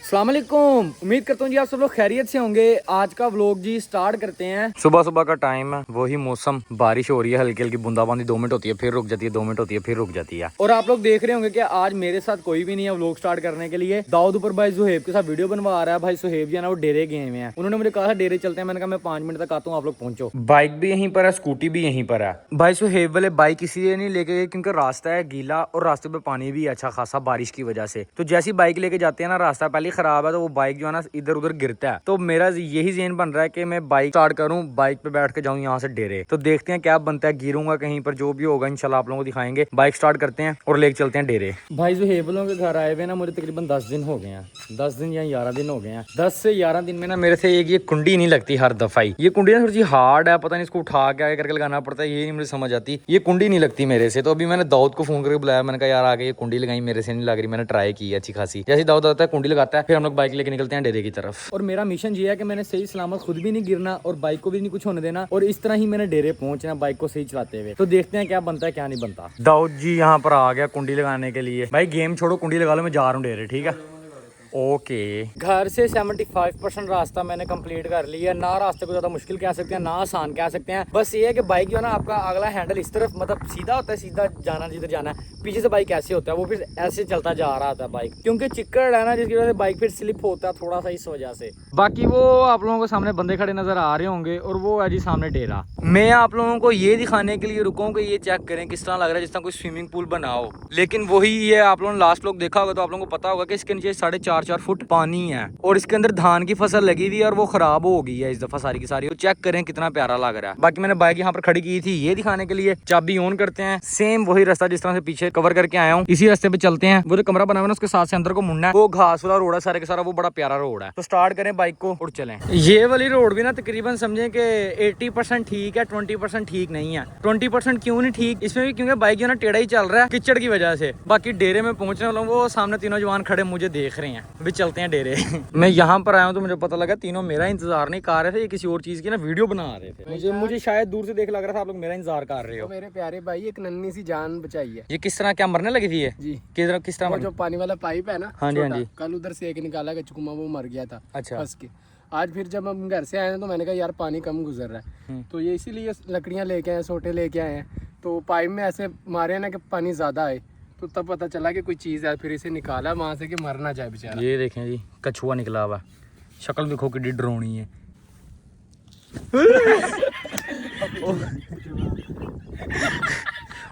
अस्सलाम वालेकुम। उम्मीद करता हूँ जी आप सब लोग खैरियत से होंगे। आज का व्लॉग जी स्टार्ट करते हैं। सुबह सुबह का टाइम है, वही मौसम, बारिश हो रही है, हल्की हल्की बूंदाबांदी 2 मिनट होती है, फिर रुक जाती है, 2 मिनट होती है, फिर रुक जाती है। और आप लोग देख रहे होंगे कि आज मेरे साथ कोई भी नहीं है व्लॉग स्टार्ट करने के लिए। दाऊद ऊपर भाई सुहेब के साथ वीडियो बनवा रहा है। भाई सुहेब जी है ना, वो डेरे गए हुए हैं। उन्होंने मुझे कहा डेरे चलते हैं, मैंने कहा मैं 5 मिनट तक आता हूँ, आप लोग पहुंचो। बाइक भी यहीं पर है, स्कूटी भी यहीं पर है। भाई सुहेब वाले बाइक इसलिए नहीं लेके गए क्योंकि रास्ता है गीला और रास्ते पे पानी भी अच्छा खासा बारिश की वजह से। तो जैसी बाइक लेके जाते हैं ना, रास्ता पहले खराब है तो वो बाइक जो है ना इधर उधर गिरता है। तो मेरा यही ज़हन बन रहा है कि मैं बाइक स्टार्ट करूं, बाइक पे बैठ के जाऊं यहाँ से डेरे। तो देखते हैं क्या बनता है, गिरूंगा कहीं पर, जो भी होगा इंशाल्लाह आप लोगों को दिखाएंगे। बाइक स्टार्ट करते हैं और लेके चलते हैं डेरे। भाई जो हेबलों के घर आए हुए ना, मुझे तकरीबन 10 दिन हो गए हैं, 10 दिन या 11 दिन हो गए हैं। 10 से 11 दिन में ना मेरे से एक ये कुंडी नहीं लगती हर दफा ही। ये कुंडी ना थोड़ी सी हार्ड है, पता नहीं इसको उठा के आगे करके लगाना पड़ता है, ये नहीं मुझे समझ आती। ये कुंडी नहीं लगती मेरे से। तो अभी मैंने दाऊद को फोन करके बुलाया, मैंने कहा यार आगे ये कुंडी लगाई, मेरे से नहीं लग रही। मैंने ट्राई की अच्छी खासी, जैसे दाऊद आता है कुंडी लगाता है, फिर हम लोग बाइक लेके निकलते हैं डेरे की तरफ। और मेरा मिशन ये है कि मैंने सही सलामत खुद भी नहीं गिरना और बाइक को भी नहीं कुछ होने देना, और इस तरह ही मैंने डेरे पहुंचना बाइक को सही चलाते हुए। तो देखते हैं क्या बनता है क्या नहीं बनता। दाऊद जी यहाँ पर आ गया कुंडी लगाने के लिए। भाई गेम छोड़ो, कुंडी लगा लो, मैं जा रहा हूँ डेरे, ठीक है। ओके घर से 75% रास्ता मैंने कंप्लीट कर लिया। ना रास्ते को ज़्यादा मुश्किल कह सकते हैं, ना आसान कह सकते हैं। बस ये है कि बाइक जो है ना, आपका अगला हैंडल इस तरफ मतलब सीधा होता है, सीधा जाना जिधर जाना है। पीछे से बाइक ऐसे होता है, वो फिर ऐसे चलता जा रहा था बाइक, क्योंकि चिक्कड़ है ना, जिसकी वजह से बाइक फिर स्लिप होता है थोड़ा सा, इस वजह से। बाकी वो आप लोगों को सामने बंदे खड़े नजर आ रहे होंगे, और वो है जी सामने डेरा। मैं आप लोगों को ये दिखाने के लिए रुका हूँ कि ये चेक करें किस तरह लग रहा है, जिस तरह कोई स्विमिंग पूल बना हो। लेकिन वही ये आप लोगों ने लास्ट लोग देखा होगा तो आप लोगों को पता होगा कि इसके नीचे 4.5 फुट पानी है, और इसके अंदर धान की फसल लगी हुई है और वो खराब हो गई है इस दफा सारी की सारी। तो चेक करें कितना प्यारा लग रहा है। बाकी मैंने बाइक यहाँ पर खड़ी की थी ये दिखाने के लिए। चाबी ऑन करते हैं, सेम वही रास्ता जिस तरह से पीछे कवर करके आया हूँ, इसी रास्ते पे चलते हैं। वो जो कमरा बना हुआ है उसके साथ से अंदर को मुड़ना है, वो घास वाला रोड है सारे के सारा, वो बड़ा प्यारा रोड है। तो स्टार्ट करें बाइक को और चलें। ये वाली रोड भी ना तकरीबन समझे कि 80% ठीक है, 20% ठीक नहीं है। 20% क्यों नहीं ठीक, इसमें भी क्योंकि बाइक जो ना टेढ़ा ही चल रहा है कीचड़ की वजह से। बाकी डेरे में पहुंचने वाला हूं, वो सामने तीनों जवान खड़े मुझे देख रहे हैं। अभी चलते हैं डेरे। मैं यहाँ पर आया हूँ तो मुझे पता लगा तीनों मेरा इंतजार नहीं कर रहे थे, ये किसी और चीज की ना वीडियो बना रहे थे। मुझे शायद दूर से देख लग रहा था आप लोग मेरा इंतजार कर रहे हो। मेरे प्यारे भाई एक नन्ही सी जान बचाई है। ये किस तरह, क्या मरने लगी थी ये जी? किस तरह जो पानी वाला पाइप है ना, हाँ जी हाँ जी, कल उधर से एक निकाला कि चुकुमा वो मर गया था। अच्छा। फंस के आज फिर जब हम घर से आए हैं तो मैंने कहा यार पानी कम गुजर रहा है, तो ये इसीलिए लकड़ियाँ लेके आए, सोटे लेके आए हैं। तो पाइप में ऐसे मारे ना कि पानी ज़्यादा आए, तो तब पता चला कि कोई चीज़ है, फिर इसे निकाला वहाँ से कि मर ना जाए बेचारा। ये देखें जी, कछुआ निकला हुआ, शक्ल देखो कितनी डरावनी है।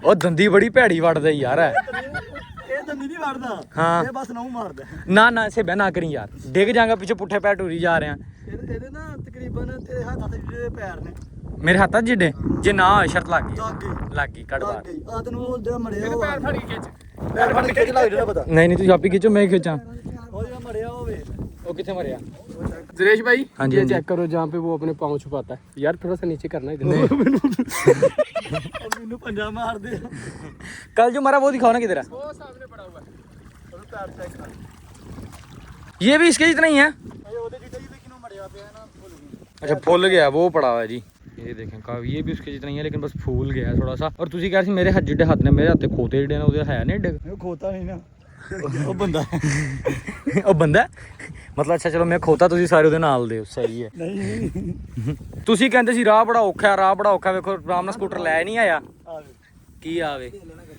ਉਹ ਦੰਦੀ ਬੜੀ ਭੈੜੀ ਵੜਦਾ ਯਾਰ ਹੈ। ਇਹ ਦੰਦੀ ਨਹੀਂ ਵੜਦਾ, ਹਾਂ ਇਹ ਬਸ ਨਾਉ ਮਾਰਦਾ। ਨਾ ਨਾ ਇਸੇ ਬਹਿ ਨਾ ਕਰੀ ਯਾਰ, ਡਿੱਗ ਜਾਗਾ ਪਿੱਛੇ ਪੁੱਠੇ ਪੈਰ ਟੂਰੀ ਜਾ ਰਹੇ ਆ। ਇਹਦੇ ਨਾ ਤਕਰੀਬਨ ਤੇਰੇ ਹੱਥਾਂ ਤੇ ਜਿਹੜੇ ਪੈਰ ਨੇ, ਮੇਰੇ ਹੱਥਾਂ ਜਿੱਡੇ ਜੇ ਨਾ ਹੋਏ ਸ਼ਰਤ ਲੱਗ ਗਈ ਕੱਢ ਬਾਹਰ। ਆ ਤੈਨੂੰ ਉਹ ਜਿਹੜਾ ਮੜਿਆ ਉਹ पैर फड़ी खिंच, ਪੈਰ ਫੜ ਕੇ ਲੱਗ ਜਿਹੜਾ ਪਤਾ ਨਹੀਂ ਨਹੀਂ ਤੁਸੀਂ ਆਪੀ ਖਿੱਚੋ, ਮੈਂ ਖਿੱਚਾਂ। ਉਹ ਜਿਹੜਾ ਮੜਿਆ ਉਹ ਵੇ ਉਹ कितने मरिया? सुरेश भाई हाँ जी, ये हाँ जी। चेक करो जहाँ पे वो अपने पाँव छुपाता है यार, थोड़ा सा नीचे करना इधर। ਮੈਨੂੰ ਪੰਜਾ ਮਾਰਦੇ। कल जो मरा वो दिखाओ ना किधर है। वो सामने पड़ा हुआ है, ਉਹਨੂੰ ਪੈਰ ਚੈੱਕ ਕਰ। ये भी इसके जितना ही है। ਇਹ ਉਹਦੇ ਜਿੱਡਾ ਹੀ ਲੇਕਿਨ ਉਹ ਮੜਿਆ ਪਿਆ ਨਾ, ਭੁੱਲ ਗਈ। अच्छा फूल गया, वो पड़ा हुआ है जी। ये देखें ये भी उसके जितना ही है, लेकिन बस फूल गया है थोड़ा सा। और तुसी कह रहे मेरे हाथ जिड्डे हाथ ने, मेरे हाथ खोते जिड्डे ने, ਉਹਦੇ है नहीं डिग। ਉਹ ਖੋਤਾ ਨਹੀਂ ਨਾ, ਉਹ ਬੰਦਾ ਉਹ ਬੰਦਾ ਮਤਲਬ ਅੱਛਾ ਚਲੋ ਮੈਂ ਖੋਤਾ, ਤੁਸੀਂ ਸਾਰੇ ਉਹਦੇ ਨਾਲ ਦੇ, ਸਹੀ ਹੈ। ਨਹੀਂ ਤੁਸੀਂ ਕਹਿੰਦੇ ਸੀ ਰਾਹ ਬੜਾ ਔਖਾ ਹੈ, ਰਾਹ ਬੜਾ ਔਖਾ, ਵੇਖੋ ਆਰਾਮ ਨਾਲ ਸਕੂਟਰ ਲੈ ਨਹੀਂ ਆਇਆ। ਕੀ ਆਵੇ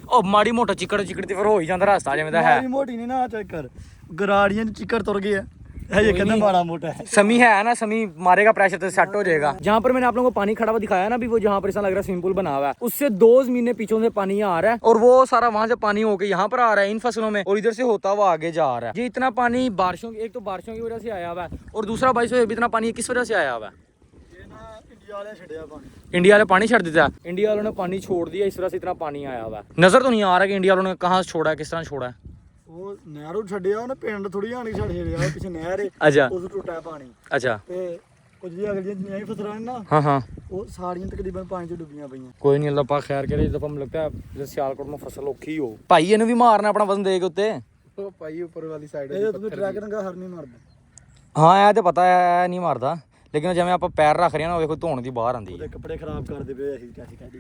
ਉਹ ਮਾੜੀ ਮੋਟਾ ਚਿੱਕੜ ਤੇ ਫਿਰ ਹੋ ਹੀ ਜਾਂਦਾ ਰਸਤਾ ਜਿਵੇਂ ਦਾ ਹੈ। ਮਾੜੀ ਮੋਟੀ ਨਹੀਂ ਨਾ, ਚੈੱਕ ਕਰ ਗਰਾੜੀਆਂ ਚ ਚਿੱਕੜ ਤੁਰ ਗਏ ਆ। ये कहना माड़ा मोटा है, समी है ना, समी मारेगा प्रेशर तो सेट हो जाएगा। जहाँ पर मैंने आप लोगों को पानी खड़ा हुआ दिखाया ना, भी वो जहाँ पर ऐसा लग रहा है स्विमिंग पूल बना हुआ है, उससे 2 ज़मीनें पीछे से पानी आ रहा है, और वो सारा वहां से पानी होके यहाँ पर आ रहा है इन फसलों में, और इधर से होता हुआ आगे जा रहा है। ये इतना पानी बारिशों की, एक तो बारिशों की वजह से आया हुआ है, और दूसरा भाई से इतना पानी किस वजह से आया हुआ है। इंडिया वाले पानी छोड़ देता है, इंडिया वालों ने पानी छोड़ दिया, इस वजह से इतना पानी आया हुआ है। नजर तो नहीं आ रहा कि इंडिया वालों ने कहाँ छोड़ा है, किस तरह छोड़ा है। ਉਹ ਨਹਿਰੋਂ ਛੱਡਿਆ ਉਹਨੇ, ਪਿੰਡ ਥੋੜੀ ਆਣੀ ਛੱਡ ਛੜਿਆ, ਪਿੱਛੇ ਨਹਿਰ ਹੈ, अच्छा ਉਸ ਟੁੱਟਾ ਪਾਣੀ। अच्छा ਤੇ ਕੁਝ ਵੀ ਅਗਲੀਆਂ ਜਿੰਨੀਆਂ ਵੀ ਫਸਲਾਂ ਨੇ ਨਾ, हाँ हाँ ਉਹ ਸਾਰੀਆਂ ਤਕਰੀਬਨ ਪਾਣੀ 'ਚ ਡੁੱਬੀਆਂ ਪਈਆਂ। कोई नहीं, अल्लाह पाक खैर करे। इस दफा मुझे लगता है जैसे सियालकोट में फसल औखी हो भाई, ਇਹਨੂੰ ਵੀ ਮਾਰਨਾ ਆਪਣਾ ਵਜ਼ਨ ਦੇ ਕੇ ਉੱਤੇ। वो पाई ऊपर वाली साइड ਇਹ ਤੁਸੀਂ ਟਰੈਕ ਰੰਗਾ ਹਰ ਨਹੀਂ ਮਾਰਦਾ। ਹਾਂ ਇਹ ਤੇ ਪਤਾ ਹੈ ਨਹੀਂ ਮਾਰਦਾ, ਲੇਕਿਨ ਜਿਵੇਂ ਆਪਾਂ ਪੈਰ ਰੱਖ ਰਹੇ ਹਾਂ ਨਾ, ਉਹ ਵੇਖੋ ਧੋਣ ਦੀ ਬਾਹਰ ਆਉਂਦੀ ਉਹਦੇ ਹੈ। ਕੱਪੜੇ ਖਰਾਬ ਕਰਦੇ ਪਏ ਅਸੀਂ ਕਾਹਦੀ ਕਾਹਦੀ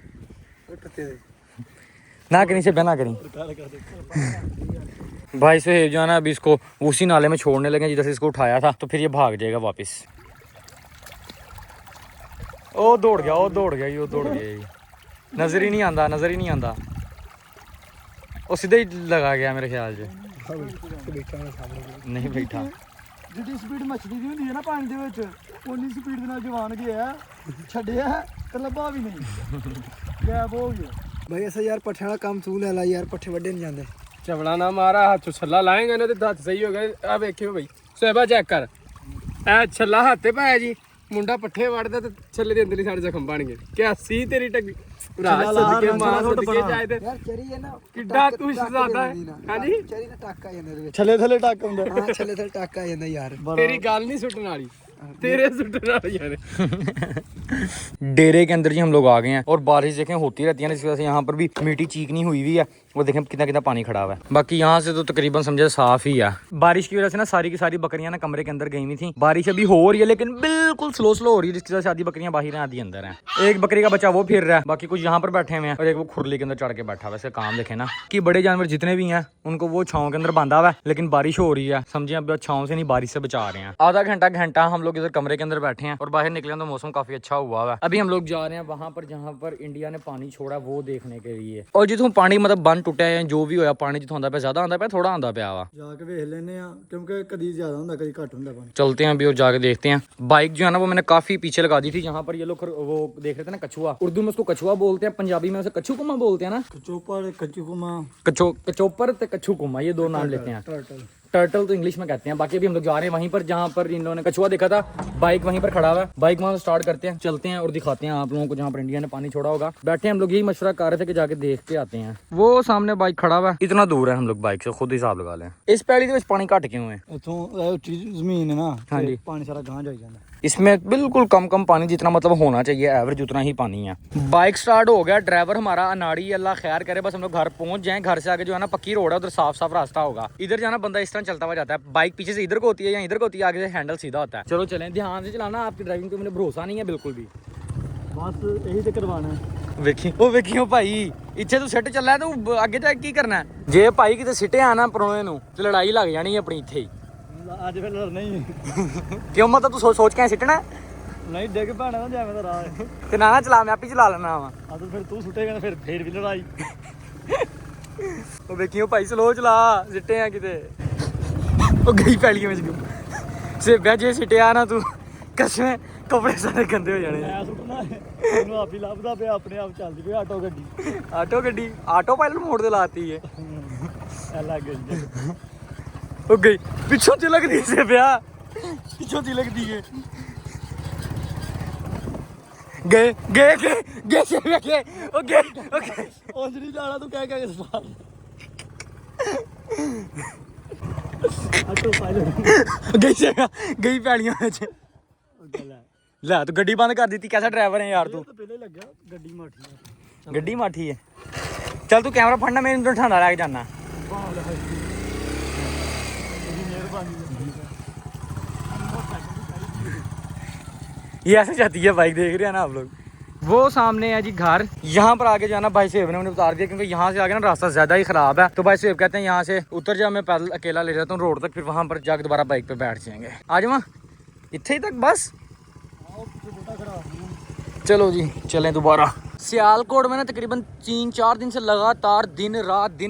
टुੱਟੇ ना करी से बहना करी। ਕਰ ਕਰਦੇ भाई साहब जो है ना अभी इसको उसी नाले में छोड़ने लगे जिधर से इसको उठाया था, तो फिर ये भाग जाएगा वापस। ओ दौड़ गया, ओ दौड़ गया, ये दौड़ गया, ये नजर ही नहीं आंदा, नजर ही नहीं आंदा। ਉਹ ਸਿੱਧਾ ਹੀ ਲਗਾ ਗਿਆ ਮੇਰੇ ਖਿਆਲ 'ਚ। ਨਹੀਂ ਬੈਠਾ। ਜਿੱਡੀ ਸਪੀਡ ਮੱਛਲੀ ਦੀ ਹੁੰਦੀ ਹੈ ਨਾ ਪਾਣੀ ਦੇ ਵਿੱਚ, ਉਨੀ ਸਪੀਡ ਦੇ ਨਾਲ ਜਵਾਨ ਗਿਆ, ਛੱਡਿਆ ਤੇ ਲੱਭਾ ਵੀ ਨਹੀਂ, ਗਾਇਬ ਹੋ ਗਿਆ। ਭਾਈ ਐਸਾ ਯਾਰ ਪੱਠਿਆਂ ਦਾ ਕੰਮ ਤੂੰ ਲੈ ਲਾ ਯਾਰ, ਪੱਠੇ ਵੱਡੇ ਨਹੀਂ ਜਾਂਦੇ। ਚਵਲਾ ਨਾ ਮਾਰਾ, ਹੱਥ ਛੱਲਾ ਲਾਏਗਾ ਨਾ ਤੇ ਹੱਥ ਸਹੀ ਹੋ ਗਏ। ਆ ਵੇਖਿਓ ਬਈ ਸੋਹਬਾ ਚੈੱਕ ਕਰ, ਇਹ ਛੱਲਾ ਹੱਥੇ ਪਾਇਆ ਜੀ, ਮੁੰਡਾ ਪੱਠੇ ਵੜਦਾ ਤੇ ਛੱਲੇ ਦੇ ਅੰਦਰ ਹੀ ਸਾਡੇ ਜ਼ਖਮ ਬਣ ਗਏ। ਕਿਆ ਸੀ ਤੇਰੀ ਟੱਗੀ ਭਰਾ, ਸਦਕੇ ਮਾਂ ਸਦਕੇ ਜਾਏ ਤੇ ਯਾਰ ਚਰੀ ਹੈ ਨਾ, ਕਿੱਡਾ ਤੂੰ ਜ਼ਿਆਦਾ ਹੈ। ਹਾਂਜੀ ਚਰੀ ਦਾ ਟੱਕ ਆ ਜਾਂਦਾ ਇਹਦੇ ਵਿੱਚ, ਛੱਲੇ ਥੱਲੇ ਟੱਕ ਹੁੰਦਾ। ਹਾਂ ਛੱਲੇ ਥੱਲੇ ਟੱਕ ਆ ਜਾਂਦਾ ਯਾਰ। तेरी गाल नहीं सुटने वाली, तेरे सुटने वाली यार। डेरे के अंदर जी हम लोग आ गए हैं और बारिश देखें होती रहती है ना, इस वजह से यहाँ पर भी मिट्टी चीकनी हुई हुई है। वो देखें कितना कितना पानी खड़ा हुआ है। बाकी यहाँ से तो तकरीबन समझे साफ ही है। बारिश की वजह से ना सारी की सारी बकरियां ना कमरे के अंदर गई हुई थी। बारिश अभी हो रही है लेकिन बिल्कुल स्लो स्लो हो रही है, जिसकी वजह से आधी बकरियां बाहर हैं आधी अंदर हैं। एक बकरी का बच्चा वो फिर रहा है, बाकी कुछ यहाँ पर बैठे हुए हैं और एक वो खुरली के अंदर चढ़ के बैठा हुआ है। इसका काम देखे ना कि बड़े जानवर जितने भी हैं उनको वो छाँव के अंदर बांधा हुआ है, लेकिन बारिश हो रही है समझे, अब छाँव से नहीं बारिश से बचा रहे हैं। आधा घंटा हम लोग इधर कमरे के अंदर बैठे हैं और बाहर निकले तो मौसम काफी अच्छा हुआ है। अभी हम लोग जा रहे हैं वहां पर जहां पर इंडिया ने पानी छोड़ा वो देखने के लिए। और जितों पानी मतलब बंद टूटा है जो भी होया, पानी जितों आंदा पे ज्यादा आंदा पे थोड़ा आंदा पे आवा, जाके ਵੇਖ ਲੈਨੇ ਆ ਕਿਉਂਕਿ ਕਦੀ ਜ਼ਿਆਦਾ ਹੁੰਦਾ ਕਦੀ ਘੱਟ ਹੁੰਦਾ ਪਾਣੀ। चलते हैं अभी और जाके देखते हैं। बाइक जो है ना वो मैंने काफी पीछे लगा दी थी, जहाँ पर ये लोग वो देख रहे थे ना कछुआ, उर्दू में उसको कछुआ बोलते हैं, पंजाबी में उसे कच्छू कुमा बोलते हैं ना। चोपर कच्चू कुमा, कचोपर ते कच्छू कुमा, ये दो नाम लेते हैं। टर्टल टर्टल तो इंग्लिश में कहते हैं। बाकी अभी हम लोग जा रहे हैं वहीं पर जहाँ पर इन लोगों ने कछुआ देखा था। बाइक वहीं पर खड़ा हुआ है, बाइक वहाँ से स्टार्ट करते हैं, चलते हैं और दिखाते हैं आप लोगों को जहाँ पर इंडिया ने पानी छोड़ा होगा। बैठे हम लोग यही मशवरा कर रहे थे कि जाके देख के आते हैं। वो सामने बाइक खड़ा हुआ है, इतना दूर है हम लोग बाइक से, खुद हिसाब लगा लें। इस पैड़ी के पानी घट क्यों है? इथों ਉੱਚੀ ਜ਼ਮੀਨ ਹੈ ਨਾ, हाँ जी। पानी सारा गांव जाई ਜਾਂਦਾ। इसमें बिल्कुल कम कम पानी, जितना मतलब होना चाहिए एवरेज उतना ही पानी है। बाइक स्टार्ट हो गया, ड्राइवर हमारा अनाड़ी, अल्लाह खैर करे, बस हम लोग घर पहुंच जाएं। घर से आगे जो है ना पक्की रोड है, उधर साफ साफ रास्ता होगा। इधर जाना बंदा इस तरह चलता हुआ जाता है, बाइक पीछे से इधर को होती है या इधर को होती है, आगे से हैंडल सीधा होता है। चलो चलें, ध्यान से चलाना, आपकी ड्राइविंग पे मुझे भरोसा नहीं है बिल्कुल भी। बस यही तो करवाना है। ਵੇਖਿਓ ਭਾਈ, ਇੱਥੇ ਤੂੰ ਸਿੱਟ ਚੱਲਿਆ ਤੂੰ ਅੱਗੇ ਜਾ ਕੇ ਕੀ ਕਰਨਾ? ਜੇ ਭਾਈ ਕਿਤੇ ਸਿੱਟੇ ਆ ਨਾ ਪਰੋਣੇ ਨੂੰ ਤੇ ਲੜਾਈ ਲੱਗ ਜਾਣੀ ਆਪਣੀ ਇੱਥੇ ਹੀ। ਅੱਜ ਫਿਰ ਲੜਨਾ ਹੀ ਕਿਉਂ ਮਤਲਬ ਤੂੰ ਸੋਚ ਕੇ ਸਿੱਟਣਾ? ਨਹੀਂ ਡਿੱਗ ਪੈਣਾ ਨਾ ਜਿਵੇਂ ਦਾ ਰਾਹ ਤੇ ਨਾ ਚਲਾ, ਮੈਂ ਆਪੇ ਚਲਾ ਲੈਣਾ ਵਾ। ਆ ਤਾਂ ਫਿਰ ਤੂੰ ਸੁੱਟੇਗਾ ਨਾ, ਫਿਰ ਵੀ ਲੜਾਈ। ਉਹ ਵੇਖਿਓ ਭਾਈ ਸਲੋ ਚਲਾ, ਸਿੱਟੇ ਆ ਕਿਤੇ। ਉਹ ਗਈ ਪੈਲੀਆਂ ਵਿੱਚ ਸੇਬਿਆ, ਜੇ ਸਿੱਟਿਆ ਨਾ ਤੂੰ ਕਸਮੇ ਕੱਪੜੇ ਸਾਰੇ ਗੰਦੇ ਹੋ ਜਾਣੇ। ਮੈਂ ਸੁੱਟਣਾ ਇਹਨੂੰ ਆਪ ਹੀ ਲੱਭਦਾ ਪਿਆ, ਆਪਣੇ ਆਪ ਚੱਲਦੀ ਪਈ ਆਟੋ ਗੱਡੀ। ਆਟੋ ਪਾਇਲਟ ਮੋੜ ਤੇ ਲਾਤੀ ਹੈ। ਐ ਲੱਗ ਗਈ ਉਹ ਗਈ ਪਿੱਛੋਂ ਤੇ ਲੱਗਦੀ ਸੇਬਿਆ, ਪਿੱਛੋਂ ਤੇ ਲੱਗਦੀ ਹੈ। ਗਏ ਸੇਬਿਆ ਗਏ, ਉਹ ਗਏ ਉਂਝ ਨਹੀਂ ਜਾਣਾ ਤੂੰ ਕਹਿ ਕੇ ਸਵਾਲ। ਆਟੋ ਪਾਇਲਟ ਗਈ ਸੇਬਿਆ, ਗਈ ਪੈਲੀਆਂ ਵਿੱਚ। ਲੈ ਤੂੰ ਗੱਡੀ ਬੰਦ ਕਰ ਦਿੱਤੀ, कैसा ड्राइवर है यार तू? ਪਹਿਲੇ ਲੱਗਿਆ ਗੱਡੀ ਮਾਠੀ ਗੱਡੀ ਮਾਠੀ ਹੈ। ਚੱਲ ਤੂੰ ਕੈਮਰਾ ਫੜਨਾ, ਮੈਂ ਇਹਨੂੰ ਠੰਡਾ ਲੈ ਕੇ ਜਾਣਾ। ये ऐसे जाती है बाइक, देख रहे हैं ना आप लोग। वो सामने है जी घर, यहाँ पर आगे जाना भाई साहब ने उन्हें उतार दिया क्योंकि यहाँ से आगे ना रास्ता ज्यादा ही खराब है। तो भाई साहब कहते हैं यहाँ से उतर जा, मैं पैदल अकेला ले जाता हूँ रोड तक, फिर वहाँ पर जाकर दोबारा बाइक पे बैठ जाएंगे। आ जाओ इतने ही तक बस। चलो जी चलें दोबारा। सियालकोट में ना तकरीबन 3-4 दिन से लगातार दिन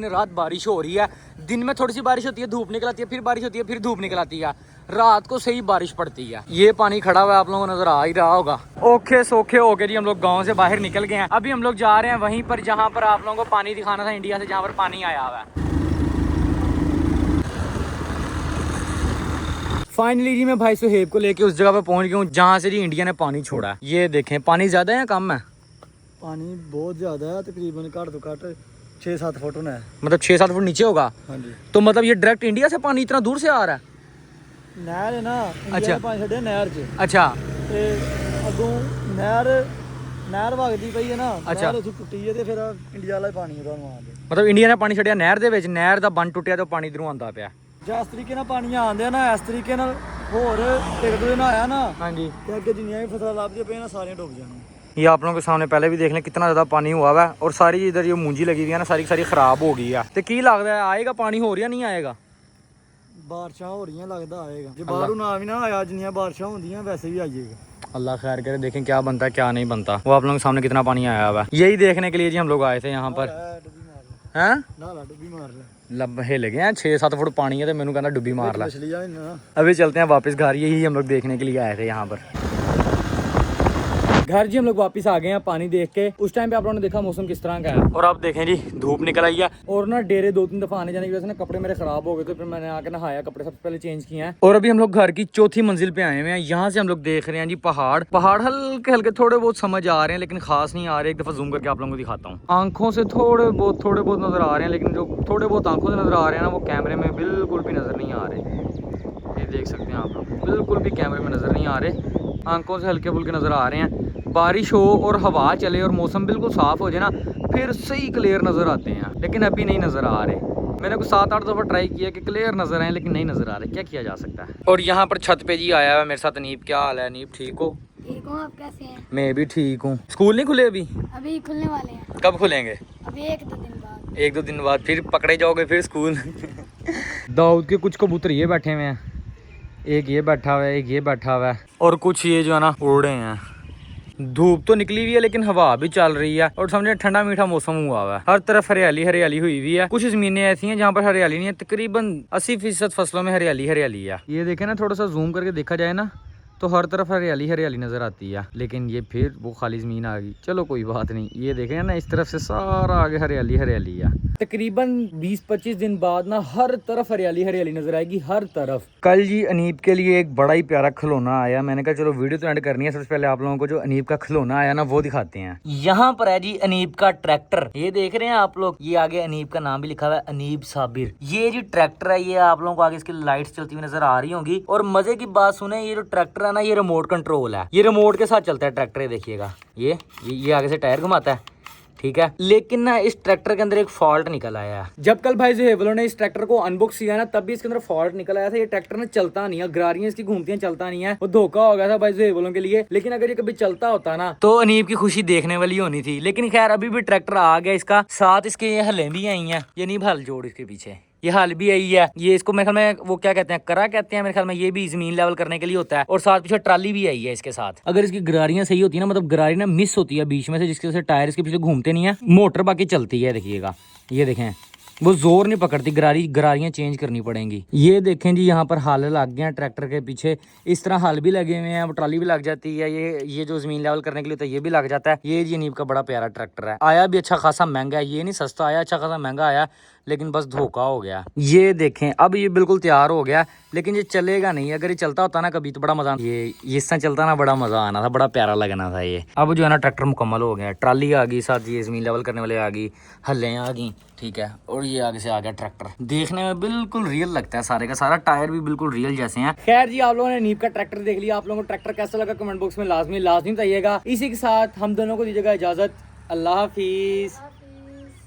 रात बारिश हो रही है। दिन में थोड़ी सी बारिश होती है, धूप निकल आती है, फिर बारिश होती है, फिर धूप निकल आती है। रात को सही बारिश पड़ती है। ये पानी खड़ा हुआ है, आप लोगों को नजर आ ही रहा होगा। ओखे सोखे हो गए जी, हम लोग गांव से बाहर निकल गए हैं। अभी हम लोग जा रहे हैं वहीं पर जहां पर आप लोगों को पानी दिखाना था इंडिया से, जहां पर पानी आया हुआ है। फाइनली जी मैं भाई सुहेब को लेके उस जगह पे पहुंच गया हूँ जहाँ से जी इंडिया ने पानी छोड़ा है। ये देखें, पानी ज्यादा है या कम है? पानी बहुत ज्यादा है, तकरीबन घट तो घट 6-7 फुट होना है, मतलब 6-7 फुट नीचे होगा। हाँ जी। तो मतलब ये डायरेक्ट इंडिया से पानी इतना दूर से आ रहा है? नहर है ना, अच्छा। इंडिया ने पानी छड्डिया नहर 'ਚ। अच्छा ਤੇ ਅੱਗੋਂ ਨਹਿਰ ਵਗਦੀ ਪਈ ਹੈ ਨਾ, ਅੱਛਾ। ਨਹਿਰ ਉੱਥੋਂ ਟੁੱਟੀ ਹੈ ਤੇ ਫਿਰ ਇੰਡੀਆ ਵਾਲਾ ਪਾਣੀ ਉਹਦਾ ਨੂੰ ਆਉਂਦਾ। मतलब इंडिया ने पानी छड़िया नहर दे विच, नहर दा बंद टुटिया तो पानी इधरों आंदा पिया। ਜੇ ਇਸ ਤਰੀਕੇ ਨਾਲ ਪਾਣੀ ਆਉਂਦੇ ਨਾ, ਇਸ ਤਰੀਕੇ ਨਾਲ ਹੋਰ ਟਿਕਦੇ ਨਾ ਆਇਆ ਨਾ, हाँ जी। ਤੇ ਅੱਗੇ ਜਿੰਨੀਆਂ ਵੀ ਫਸਲਾਂ ਲੱਭਦੀਆਂ ਪਈਆਂ ਨਾ ਸਾਰੀਆਂ ਡੁੱਬ ਜਾਣੀਆਂ। ये आप लोगों के सामने पहले भी देख लें कितना ज्यादा पानी हुआ हुआ है और सारी इधर ये मूंजी लगी हुई है ना सारी सारी खराब हो गई है। तो की लगता है आएगा पानी हो रहा नहीं आएगा? ਬਾਰਿਸ਼ਾਂ ਹੋ ਰਹੀਆਂ ਲੱਗਦਾ ਆਏਗਾ ਜੇ ਬਾਹਰੋਂ ਨਾ ਵੀ ਨਾ ਆਇਆ ਜਿੰਨੀਆਂ ਬਾਰਿਸ਼ਾਂ ਹੁੰਦੀਆਂ वैसे भी आ जाएगा। अल्लाह खैर करे, देखें क्या बनता है क्या नहीं बनता। वो आप लोगों के सामने कितना पानी आया हुआ है, यही देखने के लिए जी हम लोग आए थे यहाँ पर। हैं डुब्बी मार ले लब हिल गए हैं, 6-7 फुट पानी है तो मैंने कहना डुब्बी मार ला। मछली जाए ना। अभी चलते हैं वापस घर, यही हम लोग देखने के लिए आए थे यहाँ पर। घर जी हम लोग वापस आ गए हैं पानी देख के। उस टाइम पे आप लोगों ने देखा मौसम किस तरह का है और आप देखें जी धूप निकल आई है और ना डेरे 2-3 दफा आने जाने की वजह से ना कपड़े मेरे खराब हो गए, तो फिर मैंने आके नहाया, कपड़े सबसे पहले चेंज किए हैं। और अभी हम लोग घर की चौथी मंजिल पे आए हुए हैं। यहाँ से हम लोग देख रहे हैं जी पहाड़ हल्के हल्के थोड़े बहुत समझ आ रहे हैं लेकिन खास नहीं आ रहे। एक दफा जूम करके आप लोगों को दिखाता हूँ। आंखों से थोड़े बहुत नजर आ रहे हैं, लेकिन जो थोड़े बहुत आंखों से नजर आ रहे हैं ना वो कैमरे में बिल्कुल भी नजर नहीं आ रहे। ये देख सकते हैं आप लोग, बिल्कुल भी कैमरे में नजर नहीं आ रहे, आंखों से हल्के फुल्के नजर आ रहे हैं। बारिश हो और हवा चले और मौसम बिल्कुल साफ हो जाए ना फिर सही क्लियर नजर आते हैं, लेकिन अभी नहीं नजर आ रहे। मैंने कुछ 7-8 दफा ट्राई किया कि क्लियर नजर आए लेकिन नहीं नजर आ रहे, क्या किया जा सकता है। और यहाँ पर छत पे जी आया है मेरे साथ अनीब। क्या हाल है अनीब, ठीक हो? ठीक हूँ, आप कैसे हैं? मैं भी ठीक हूँ। स्कूल नहीं खुले अभी? अभी खुलने वाले हैं। कब खुलेंगे? अभी 1-2 दिन बाद। 1-2 दिन बाद फिर पकड़े जाओगे फिर स्कूल। दाऊद के कुछ कबूतर ये बैठे हुए हैं, एक ये बैठा हुआ है, एक ये बैठा हुआ है और कुछ ये जो है ना उड़ रहे हैं। धूप तो निकली हुई है लेकिन हवा भी चल रही है और समझे ठंडा मीठा मौसम हुआ हुआ है। हर तरफ हरियाली हरियाली हुई हुई है। कुछ जमीनें ऐसी हैं जहाँ पर हरियाली नहीं है, तकरीबन 80% फसलों में हरियाली हरियाली है। ये देखें ना, थोड़ा सा जूम करके देखा जाए ना तो हर तरफ हरियाली हरियाली नजर आती है, लेकिन ये फिर वो खाली जमीन आ गई। चलो कोई बात नहीं, ये देखें ना इस तरफ से सारा आगे हरियाली हरियाली है। तकरीबन 20-25 दिन बाद ना हर तरफ हरियाली हरियाली नजर आएगी, हर तरफ। कल जी अनीब के लिए एक बड़ा ही प्यारा खिलौना आया। मैंने कहा चलो वीडियो तो एंड करनी है, सबसे पहले आप लोगों को जो अनीब का खिलौना आया ना वो दिखाते हैं। यहाँ पर है जी अनीब का ट्रैक्टर, ये देख रहे हैं आप लोग, ये आगे अनीब का नाम भी लिखा हुआ है, अनीब साबिर। ये जी ट्रैक्टर है, ये आप लोगों को आगे इसकी लाइट्स चलती हुई नजर आ रही होंगी। और मजे की बात सुने, ये जो ट्रैक्टर है ना ये रिमोट कंट्रोल है, ये रिमोट के साथ चलता है ट्रैक्टर। ये देखिएगा, ये आगे से टायर घुमाता है, ठीक है। लेकिन ना इस ट्रैक्टर के अंदर एक फॉल्ट निकल आया है। जब कल भाई ज़हेबुल्लाह ने इस ट्रैक्टर को अनबॉक्स किया ना तब भी इसके अंदर फॉल्ट निकल आया था। ये ट्रैक्टर ना चलता नहीं है, गरारियां इसकी घूमती हैं, चलता नहीं है। वो धोखा हो गया था भाई ज़हेबुल्लाह के लिए। लेकिन अगर ये कभी चलता होता ना तो अनीब की खुशी देखने वाली होनी थी। लेकिन खैर अभी भी ट्रैक्टर आ गया इसका, साथ इसके ये हलें भी आई हैं। ये नहीं हल जोड़ इसके पीछे, ये हल भी आई है। ये इसको मेरे ख्याल में वो क्या कहते हैं, करा कहते हैं मेरे ख्याल में। ये भी जमीन लेवल करने के लिए होता है और साथ पीछे ट्राली भी आई है इसके साथ। अगर इसकी गरारियां सही होती है ना, मतलब गरारी ना मिस होती है बीच में से, जिसकी वजह से टायर इसके पीछे घूमते नहीं है, मोटर बाकी चलती है। देखिएगा, ये देखें वो जोर नहीं पकड़ती, गरारियां चेंज करनी पड़ेंगी। ये देखें जी यहाँ पर हल लग गए हैं ट्रैक्टर के पीछे, इस तरह हल भी लगे हुए हैं, वो ट्राली भी लग जाती है। ये जो जमीन लेवल करने के लिए होता है ये भी लग जाता है। ये जी अनीब का बड़ा प्यारा ट्रैक्टर है, आया भी अच्छा खासा महंगा है। ये नहीं सस्ता आया, अच्छा खासा महंगा आया, लेकिन बस धोखा हो गया। ये देखें अब ये बिल्कुल तैयार हो गया, लेकिन ये चलेगा नहीं। अगर ये चलता होता ना कभी तो बड़ा मजा, ये इस तरह चलता ना बड़ा मजा आना था, बड़ा प्यारा लगना था ये। अब जो है ना ट्रैक्टर मुकम्मल हो गया, ट्राली आ गई, साथ ये जमीन लेवल करने वाले आ गई, हल्लें आ गई, ठीक है। और ये आगे से आ गया ट्रैक्टर, देखने में बिल्कुल रियल लगता है सारे का सारा, टायर भी बिल्कुल रियल जैसे हैं। खैर जी आप लोगों ने अनीब का ट्रैक्टर देख लिया, आप लोगों को ट्रैक्टर कैसा लगा कमेंट बॉक्स में लाजमी बताइएगा। इसी के साथ हम दोनों को दीजिएगा इजाजत, अल्लाह हाफिज।